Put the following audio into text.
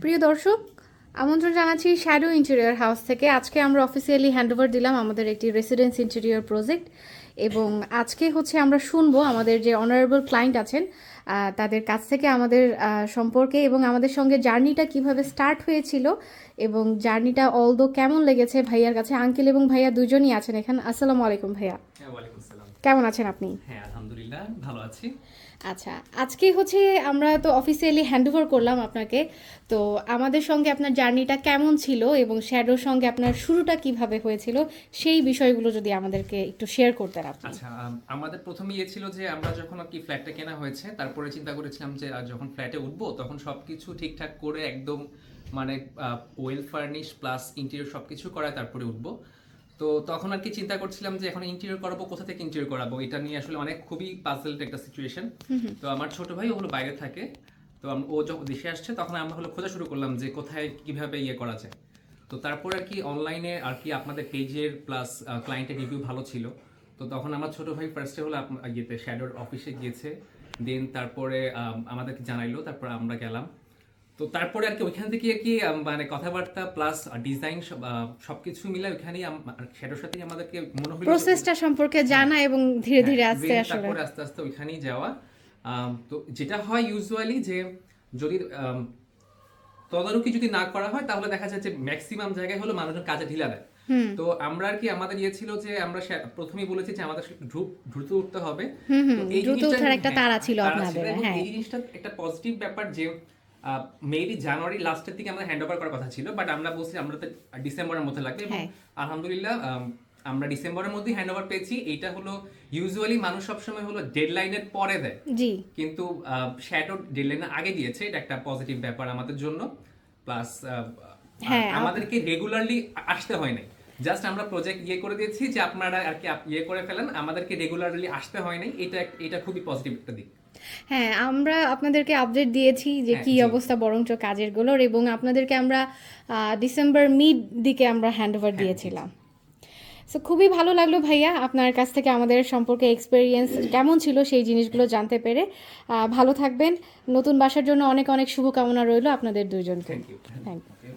প্রিয় দর্শক, আমন্ত্রণ জানাচ্ছি শ্যাডো ইন্টেরিয়র হাউস থেকে। আজকে আমরা অফিসিয়ালি হ্যান্ডওভার দিলাম আমাদের একটি রেসিডেন্স ইন্টেরিয়র প্রজেক্ট, এবং আজকে আমরা শুনবো আমাদের যে অনারেবল ক্লায়েন্ট আছেন তাদের কাছ থেকে আমাদের সম্পর্কে এবং আমাদের সঙ্গে জার্নিটা কিভাবে স্টার্ট হয়েছিল এবং জার্নিটা অলদো কেমন লেগেছে ভাইয়ার কাছে। আঙ্কেল এবং ভাইয়া দুজনই আছেন এখানে। আসসালামু আলাইকুম ভাইয়া। ওয়ালাইকুম আসসালাম। কেমন আছেন আপনি? হ্যাঁ, আলহামদুলিল্লাহ ভালো আছি। আচ্ছা, আজকে আমরা তো অফিসিয়ালি হ্যান্ডওভার করলাম আপনাকে। তো আমাদের সঙ্গে আপনার জার্নিটা কেমন ছিল এবং শ্যাডোর সঙ্গে আপনার শুরুটা কিভাবে হয়েছিল সেই বিষয়গুলো যদি আমাদেরকে একটু শেয়ার করতেন আপনি। আচ্ছা, আমাদের প্রথমে ছিল যে আমরা যখন আর কি ফ্ল্যাটটা কেনা হয়েছে, তারপরে চিন্তা করেছিলাম যে যখন ফ্ল্যাটে উঠবো তখন সবকিছু ঠিকঠাক করে একদম মানে ওয়েল ফার্নিশ প্লাস ইন্টেরিয়র সবকিছু করায় তারপরে উঠবো। তো তখন আর কি চিন্তা করছিলাম যে এখন ইন্টেরিয়র করাবো, কোথা থেকে ইন্টেরিয়র করাবো, এটা নিয়ে আসলে অনেক খুবই পাজলড একটা সিচুয়েশন। তো আমার ছোট ভাই হলো বাইরে থাকে, তো ও যখন দেশে আসছে তখন আমরা খোঁজা শুরু করলাম যে কোথায় কিভাবে করা যায়। তো তারপর আর কি অনলাইনে আর কি আপনাদের পেজের প্লাস ক্লায়েন্টের রিভিউ ভালো ছিল। তো তখন আমার ছোট ভাই ফার্স্টে হলো শ্যাডোর অফিসে গিয়েছে, দেন তারপরে আমাদেরকে জানাইলো, তারপর আমরা গেলাম। তো তারপরে আর কি ওইখান থেকে আর কি মানে কথাবার্তা প্লাস ডিজাইন সবকিছু মিলে ওইখানেই শ্যাডোর সাথে আমাদেরকে মনে হলো প্রসেসটা সম্পর্কে জানা এবং ধীরে ধীরে আস্তে আসলে তারপরে আস্তে আস্তে ওইখানেই যাওয়া। তো যেটা হয় ইউজুয়ালি যে যদি তদারকি যদি না করা হয় তাহলে দেখা যায় যে ম্যাক্সিমাম জায়গায় হলো মানুষজন কাজে ঢিলা দেয়। তো আমরা আর কি আমাদের ছিল যে আমরা প্রথমেই বলেছি যে আমাদের দ্রুত উঠতে হবে। তো এই দ্রুত ওঠার একটা তাড়া ছিল তাড়া আপনাদের। এবং হ্যাঁ, এই জিনিসটা একটা পজিটিভ ব্যাপার যে মেবি জানুয়ারি লাস্টের দিকে আমাদের হ্যান্ড ওভার করার কথা ছিল, বাট আমরা বলছি আমরা তো ডিসেম্বরের মধ্যে লাগবে, এবং হ্যাঁ। আলহামদুলিল্লাহ আমরা ডিসেম্বরের মধ্যে হ্যান্ড ওভার পেয়েছি। এইটা হলো ইউজুয়ালি মানুষ সবসময় হলো ডেডলাইনের পরে দেয়, জি, কিন্তু শ্যাডো ডেডলাইনের আগে দিয়েছে, এটা একটা পজিটিভ ব্যাপার আমাদের জন্য। প্লাস হ্যাঁ, আমাদেরকে রেগুলারলি আসতে হয় নাই, জাস্ট আমরা প্রজেক্ট করে দিয়েছি যে আপনারা আর কি করে ফেলেন, আমাদেরকে রেগুলারলি আসতে হয় নাই। এটা খুবই পজিটিভ একটা দিক। হ্যাঁ, আমরা আপনাদেরকে আপডেট দিয়েছি যে হ্যাঁ, কি জি। অবস্থা বরঞ্চ কাজেরগুলোর, এবং আপনাদেরকে আমরা ডিসেম্বর মিড দিকে আমরা হ্যান্ডওভার দিয়েছিলাম। সো খুবই ভালো লাগলো ভাইয়া আপনার কাছ থেকে আমাদের সম্পর্কে এক্সপেরিয়েন্স কেমন ছিল সেই জিনিসগুলো জানতে পেরে। ভালো থাকবেন। নতুন বাসার জন্য অনেক অনেক শুভকামনা রইল আপনাদের দুইজনকে। Thank you. Thank you.